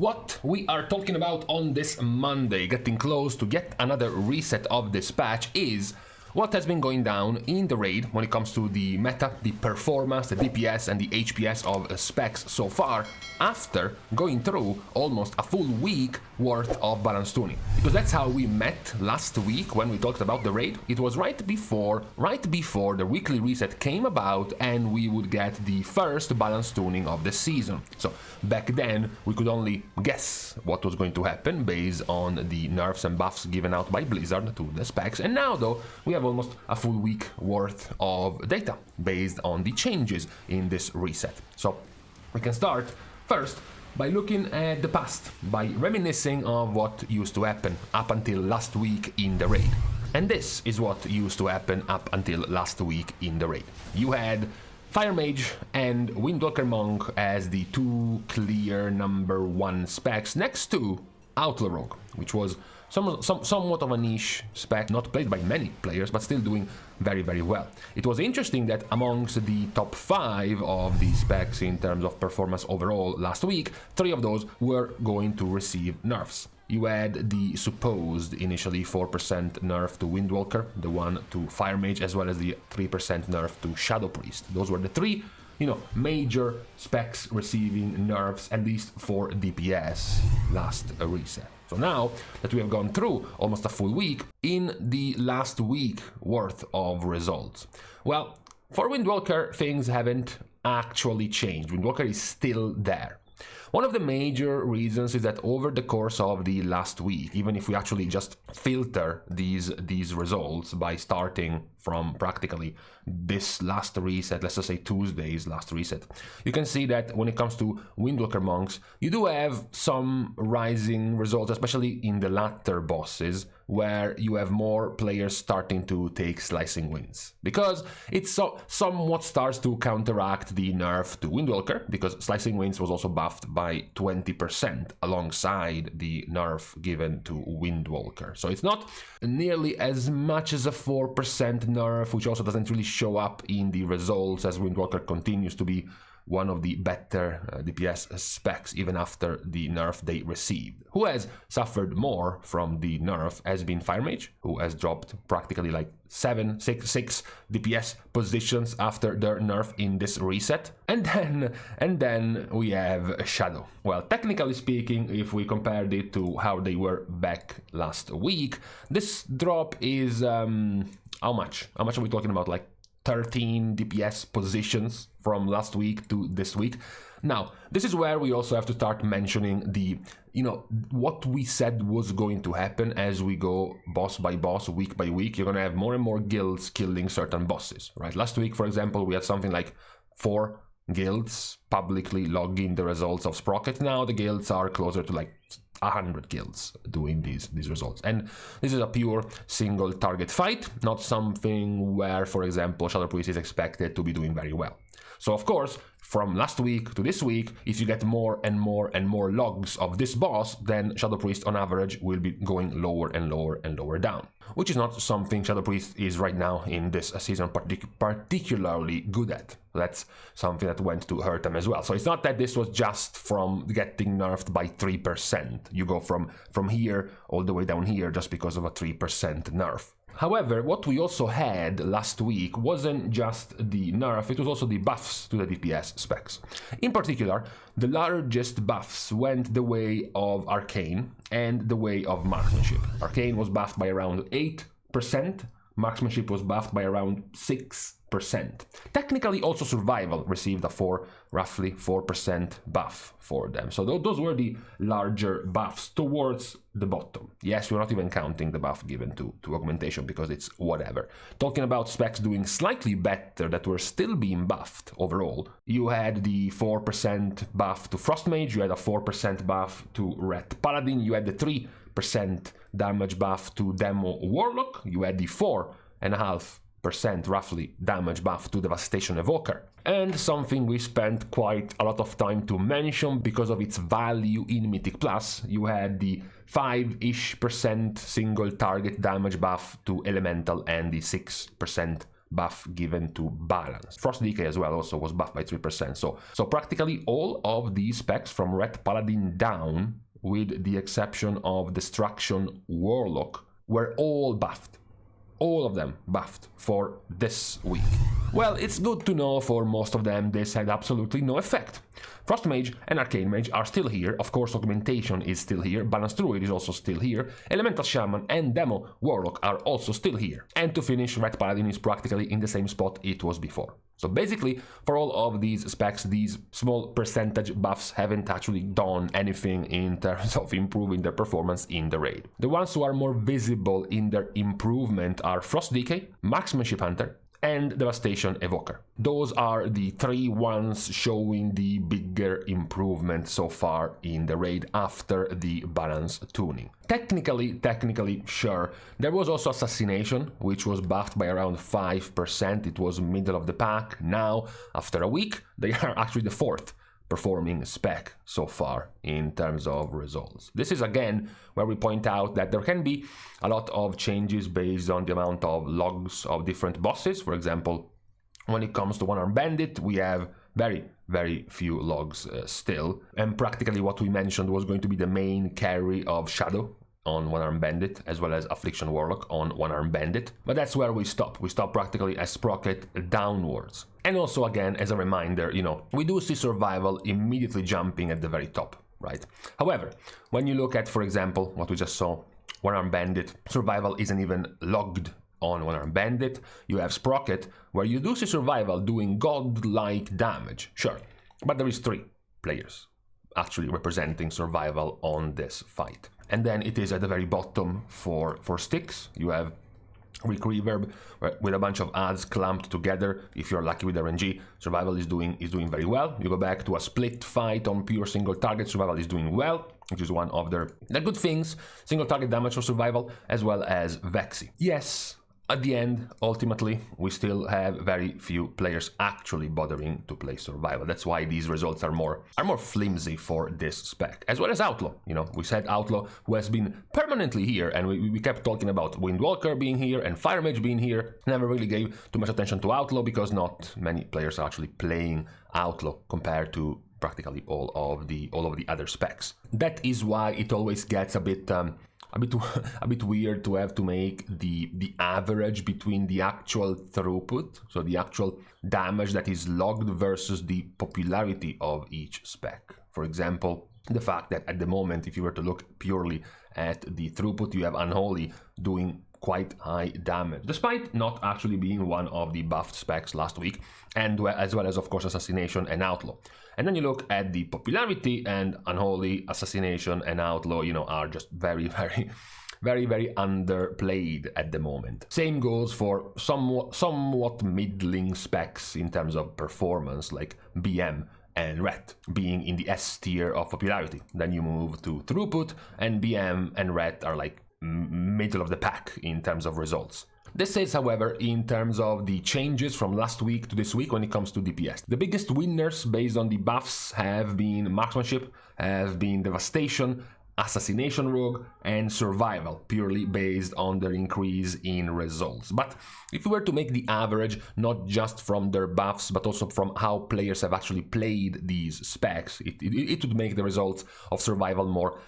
what we are talking about on this Monday, getting close to yet another reset of this patch, is what has been going down in the raid when it comes to the meta, the performance, the DPS and the HPS of specs so far, after going through almost a full week worth of balance tuning. Because that's how we met last week when we talked about the raid. It was right before the weekly reset came about and we would get the first balance tuning of the season. So back then we could only guess what was going to happen based on the nerfs and buffs given out by Blizzard to the specs, and now though we have almost a full week worth of data based on the changes in this reset. So we can start first by looking at the past, by reminiscing of what used to happen up until last week in the raid. And this is what used to happen up until last week in the raid. You had Fire Mage and Windwalker Monk as the two clear number one specs next to Outlaw Rogue, which was somewhat of a niche spec, not played by many players, but still doing very, very well. It was interesting that amongst the top 5 of these specs in terms of performance overall last week, 3 of those were going to receive nerfs. You had the supposed initially 4% nerf to Windwalker, the one to Fire Mage, as well as the 3% nerf to Shadow Priest. Those were the 3 major specs receiving nerfs, at least for DPS last reset. So now that we have gone through almost a full week, in the last week worth of results, well, for Windwalker, things haven't actually changed. Windwalker is still there. One of the major reasons is that over the course of the last week, even if we actually just filter these results by starting from practically this last reset, let's just say Tuesday's last reset, you can see that when it comes to Windwalker Monks, you do have some rising results, especially in the latter bosses, where you have more players starting to take slicing wins. Because it somewhat starts to counteract the nerf to Windwalker, because slicing wins was also buffed by 20% alongside the nerf given to Windwalker. So it's not nearly as much as a 4% nerf, which also doesn't really show up in the results, as Windwalker continues to be one of the better DPS specs even after the nerf they received. Who has suffered more from the nerf has been Fire Mage, who has dropped practically like 6 DPS positions after their nerf in this reset. And then we have Shadow. Well, technically speaking, if we compared it to how they were back last week, this drop is how much? How much are we talking about? Like 13 DPS positions from last week to this week. Now, this is where we also have to start mentioning the, what we said was going to happen as we go boss by boss, week by week. You're going to have more and more guilds killing certain bosses, right? Last week, for example, we had something like 4 guilds publicly logging the results of Sprocket. Now the guilds are closer to like 100 guilds doing these results, and this is a pure single target fight, not something where, for example, Shadow Priest is expected to be doing very well. So of course, from last week to this week, if you get more and more and more logs of this boss, then Shadow Priest on average will be going lower and lower and lower down, which is not something Shadow Priest is right now in this season particularly good at. That's something that went to hurt them as well. So it's not that this was just from getting nerfed by 3%. You go from here all the way down here just because of a 3% nerf. However, what we also had last week wasn't just the nerf, it was also the buffs to the DPS specs. In particular, the largest buffs went the way of Arcane and the way of Marksmanship. Arcane was buffed by around 8%, Marksmanship was buffed by around 6%. Technically, also Survival received a roughly 4% buff for them. So those were the larger buffs towards the bottom. Yes, we're not even counting the buff given to Augmentation because it's whatever. Talking about specs doing slightly better that were still being buffed overall, you had the 4% buff to Frost Mage, you had a 4% buff to Ret Paladin, you had the 3% damage buff to Demo Warlock, you had the 4.5% roughly damage buff to Devastation Evoker. And something we spent quite a lot of time to mention because of its value in Mythic Plus, you had the 5-ish% single target damage buff to Elemental and the 6% buff given to balance. Frost Decay as well also was buffed by 3%. So practically all of these specs from Red Paladin down, with the exception of Destruction Warlock, were all buffed. All of them buffed for this week. Well, it's good to know for most of them this had absolutely no effect. Frost Mage and Arcane Mage are still here, of course Augmentation is still here, Balance Druid is also still here, Elemental Shaman and Demo Warlock are also still here. And to finish, Red Paladin is practically in the same spot it was before. So basically, for all of these specs, these small percentage buffs haven't actually done anything in terms of improving their performance in the raid. The ones who are more visible in their improvement are Frost Decay, Marksmanship Hunter, and Devastation Evoker. Those are the three ones showing the bigger improvement so far in the raid after the balance tuning. Technically, sure, there was also Assassination, which was buffed by around 5%. It was middle of the pack. Now, after a week, they are actually the fourth performing spec so far in terms of results. This is again where we point out that there can be a lot of changes based on the amount of logs of different bosses. For example, when it comes to One-Armed Bandit, we have very few logs still, and practically what we mentioned was going to be the main carry of Shadow on One-Armed Bandit, as well as Affliction Warlock on One-Armed Bandit. But that's where we stop. We stop practically as Sprocket downwards. And also, again, as a reminder, we do see Survival immediately jumping at the very top, right? However, when you look at, for example, what we just saw, One-Armed Bandit, Survival isn't even logged on One-Armed Bandit. You have Sprocket, where you do see Survival doing godlike damage, sure. But there is 3 players actually representing Survival on this fight. And then it is at the very bottom for sticks. You have Weak Reverb with a bunch of adds clamped together. If you're lucky with RNG, Survival is doing very well. You go back to a split fight on pure single target, Survival is doing well, which is one of their good things. Single target damage for Survival, as well as Vexy. Yes, at the end, ultimately, we still have very few players actually bothering to play Survival. That's why these results are more flimsy for this spec, as well as Outlaw. We said Outlaw, who has been permanently here, and we kept talking about Windwalker being here and Fire Mage being here. Never really gave too much attention to Outlaw because not many players are actually playing Outlaw compared to practically all of the other specs. That is why it always gets a bit weird to have to make the average between the actual throughput, so the actual damage that is logged, versus the popularity of each spec. For example, the fact that at the moment, if you were to look purely at the throughput, you have Unholy doing quite high damage, despite not actually being one of the buffed specs last week, and as well as, of course, Assassination and Outlaw. And then you look at the popularity, and Unholy, Assassination, and Outlaw, are just very underplayed at the moment. Same goes for somewhat middling specs in terms of performance, like BM and Ret being in the S tier of popularity. Then you move to throughput, and BM and Ret are like middle of the pack in terms of results. This is, however, in terms of the changes from last week to this week when it comes to DPS. The biggest winners based on the buffs have been Marksmanship, have been Devastation, Assassination Rogue, and Survival, purely based on their increase in results. But if we were to make the average, not just from their buffs, but also from how players have actually played these specs, it would make the results of Survival more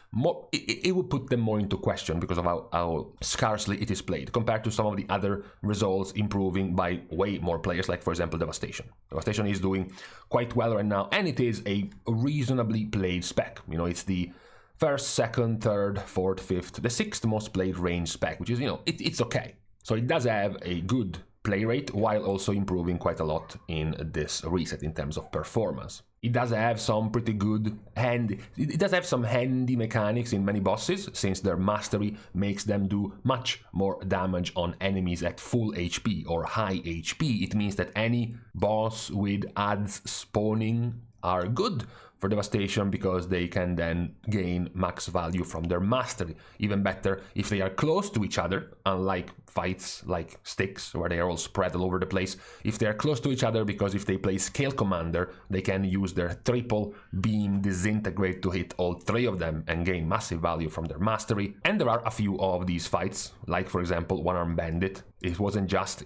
it would put them more into question because of how scarcely it is played, compared to some of the other results improving by way more players, like, for example, Devastation. Devastation is doing quite well right now, and it is a reasonably played spec. It's the first, second, third, fourth, fifth, the 6th most played range spec, which is, it's okay. So it does have a good play rate while also improving quite a lot in this reset in terms of performance. It does have some pretty good it does have some handy mechanics in many bosses, since their mastery makes them do much more damage on enemies at full HP or high HP. It means that any boss with adds spawning are good for Devastation because they can then gain max value from their mastery. Even better if they are close to each other, unlike fights like Sticks where they are all spread all over the place. If they are close to each other, because if they play Scale Commander, they can use their triple beam disintegrate to hit all 3 of them and gain massive value from their mastery. And there are a few of these fights, like, for example, One-Armed Bandit. It wasn't just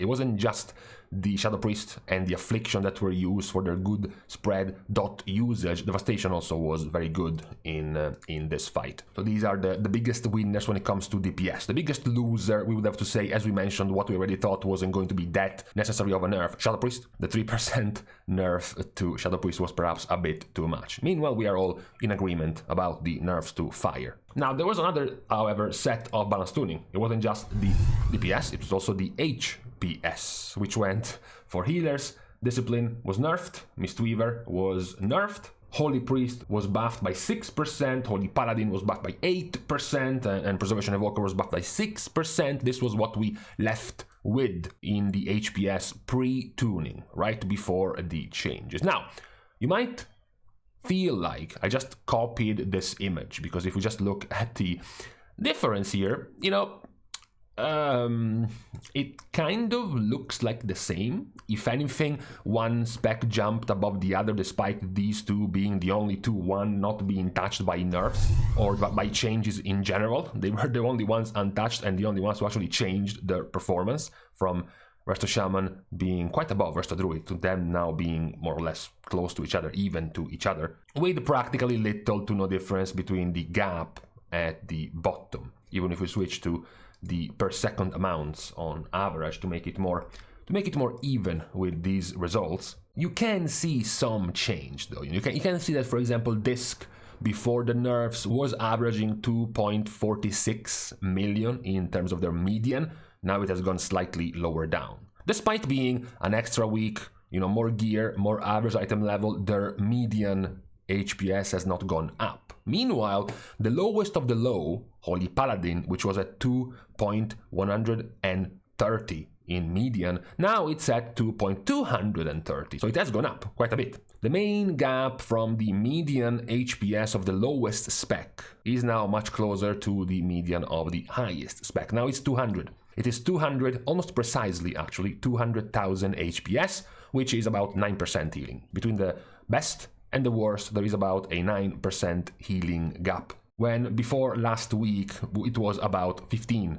the Shadow Priest and the Affliction that were used for their good spread dot usage. Devastation also was very good in this fight. So these are the biggest winners when it comes to DPS. The biggest loser, we would have to say, as we mentioned, what we already thought wasn't going to be that necessary of a nerf, Shadow Priest. The 3% nerf to Shadow Priest was perhaps a bit too much. Meanwhile, we are all in agreement about the nerfs to Fire. Now, there was another, however, set of balance tuning. It wasn't just the DPS, it was also the HPS, which went for healers. Discipline was nerfed, Mistweaver was nerfed, Holy Priest was buffed by 6%, Holy Paladin was buffed by 8%, and Preservation Evoker was buffed by 6%. This was what we left with in the HPS pre-tuning, right before the changes. Now, you might feel like I just copied this image, because if we just look at the difference here, you know, it kind of looks like the same. If anything, one spec jumped above the other, despite these two being the only two, one not being touched by nerfs or by changes in general. They were the only ones untouched and the only ones who actually changed their performance, from Resto Shaman being quite above Resto Druid to them now being more or less close to each other, even to each other, with practically little to no difference between the gap at the bottom, even if we switch to the per second amounts on average to make it more even with these results. You can see some change though. You can see that, for example, Disc before the nerfs was averaging 2.46 million in terms of their median. Now it has gone slightly lower down. Despite being an extra week, you know, more gear, more average item level, their median HPS has not gone up. Meanwhile, the lowest of the low, Holy Paladin, which was at 2.130 in median, now it's at 2.230. So it has gone up quite a bit. The main gap from the median HPS of the lowest spec is now much closer to the median of the highest spec. Now it's 200. It is 200, almost precisely actually, 200,000 HPS, which is about 9% healing. Between the best and the worst, there is about a 9% healing gap, when before last week it was about 15%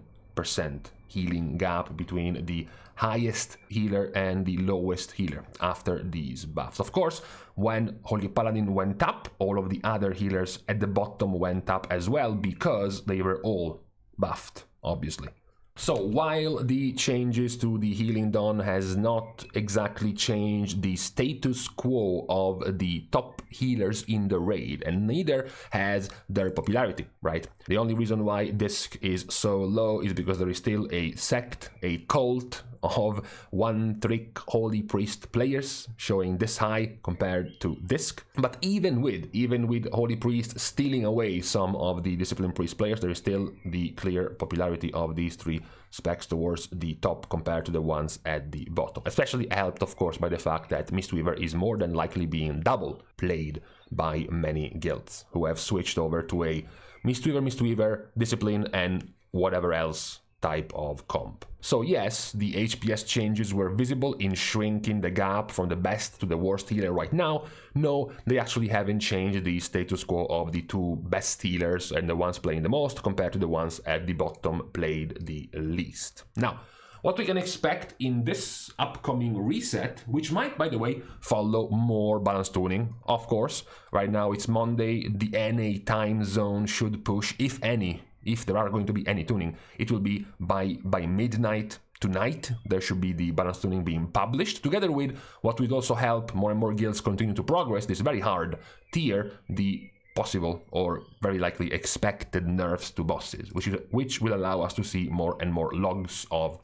healing gap between the highest healer and the lowest healer after these buffs. Of course, when Holy Paladin went up, all of the other healers at the bottom went up as well, because they were all buffed, obviously. So while the changes to the healing dawn has not exactly changed the status quo of the top healers in the raid, and neither has their popularity, right? The only reason why Disc is so low is because there is still a sect, a cult of one-trick Holy Priest players showing this high compared to Disc. But even with Holy Priest stealing away some of the Discipline Priest players, there is still the clear popularity of these three specs towards the top compared to the ones at the bottom. Especially helped, of course, by the fact that Mistweaver is more than likely being double played by many guilds who have switched over to a Mistweaver, Discipline, and whatever else type of comp. So yes, the HPS changes were visible in shrinking the gap from the best to the worst healer right now. No, they actually haven't changed the status quo of the two best healers and the ones playing the most compared to the ones at the bottom played the least. Now, what we can expect in this upcoming reset, which might, by the way, follow more balance tuning, of course. Right now it's Monday, the NA time zone should push, if any. If there are going to be any tuning, it will be by midnight tonight. There should be the balance tuning being published, together with what will also help more and more guilds continue to progress this very hard tier, the possible or very likely expected nerfs to bosses, which will allow us to see more and more logs of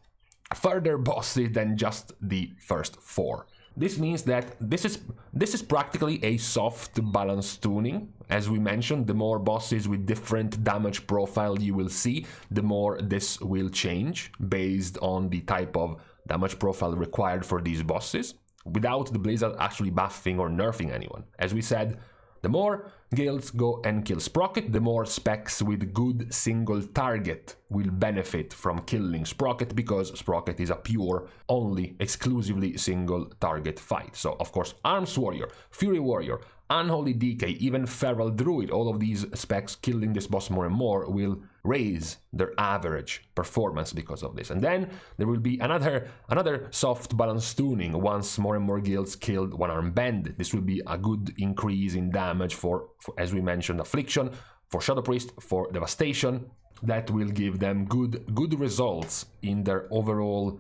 further bosses than just the first 4. This means that this is practically a soft balance tuning. As we mentioned, the more bosses with different damage profile you will see, the more this will change based on the type of damage profile required for these bosses, without the Blizzard actually buffing or nerfing anyone. As we said, the more guilds go and kill Sprocket, the more specs with good single target will benefit from killing Sprocket, because Sprocket is a pure, only, exclusively single target fight. So, of course, Arms Warrior, Fury Warrior, Unholy Decay, even Feral Druid, all of these specs killing this boss more and more will raise their average performance because of this. And then there will be another soft balance tuning once more and more guilds killed One-Armed Bandit. This will be a good increase in damage for as we mentioned, Affliction, for Shadow Priest, for Devastation. That will give them good results in their overall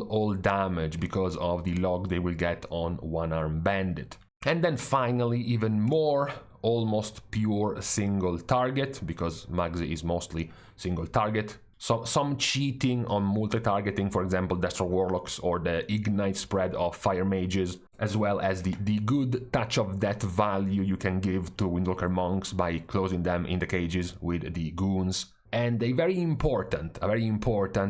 all damage because of the log they will get on One-Armed Bandit. And then finally, even more almost pure single target, because Magzi is mostly single target. So some cheating on multi-targeting, for example, Destro Warlocks or the Ignite spread of Fire Mages, as well as the good touch of death value you can give to Windwalker Monks by closing them in the cages with the Goons. And a very important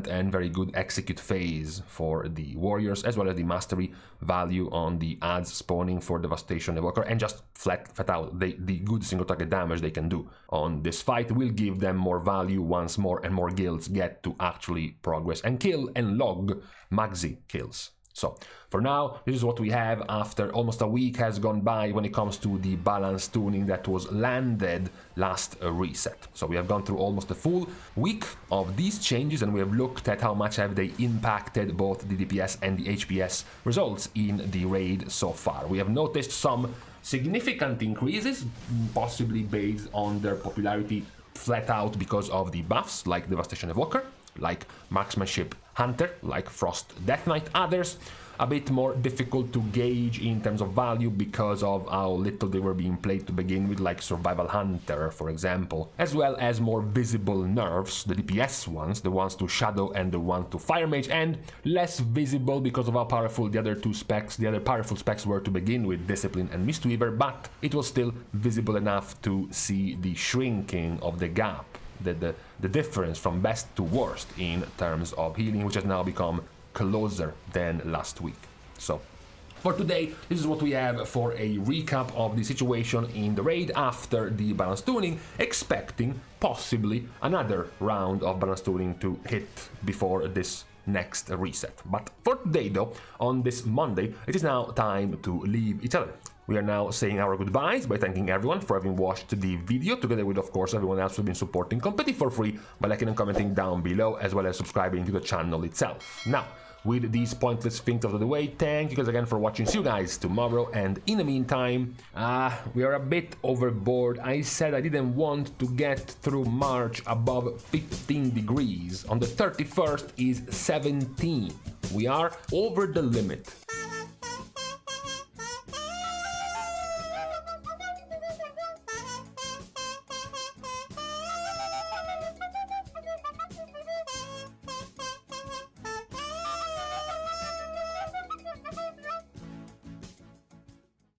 and very good execute phase for the warriors, as well as the mastery value on the adds spawning for Devastation Evoker, and just flat out the good single target damage they can do on this fight will give them more value once more and more guilds get to actually progress and kill and log Magzi kills. So, for now, this is what we have after almost a week has gone by when it comes to the balance tuning that was landed last reset. So we have gone through almost a full week of these changes, and we have looked at how much have they impacted both the DPS and the HPS results in the raid so far. We have noticed some significant increases, possibly based on their popularity flat out because of the buffs, like Devastation Evoker, like Marksmanship Hunter, like Frost Death Knight. Others a bit more difficult to gauge in terms of value because of how little they were being played to begin with, like Survival Hunter, for example, as well as more visible nerfs, the DPS ones, the ones to Shadow and the one to Fire Mage, and less visible because of how powerful the other powerful specs were to begin with, Discipline and Mistweaver, but it was still visible enough to see the shrinking of the gap, the difference from best to worst in terms of healing, which has now become closer than last week. So for today, this is what we have for a recap of the situation in the raid after the balance tuning, expecting possibly another round of balance tuning to hit before this next reset. But for today though, on this Monday, it is now time to leave each other. We are now saying our goodbyes by thanking everyone for having watched the video, together with, of course, everyone else who's been supporting Competitive for free by liking and commenting down below, as well as subscribing to the channel itself. Now, with these pointless things out of the way, thank you guys again for watching. See you guys tomorrow, and in the meantime, we are a bit overboard. I said I didn't want to get through March above 15 degrees. On the 31st is 17. We are over the limit.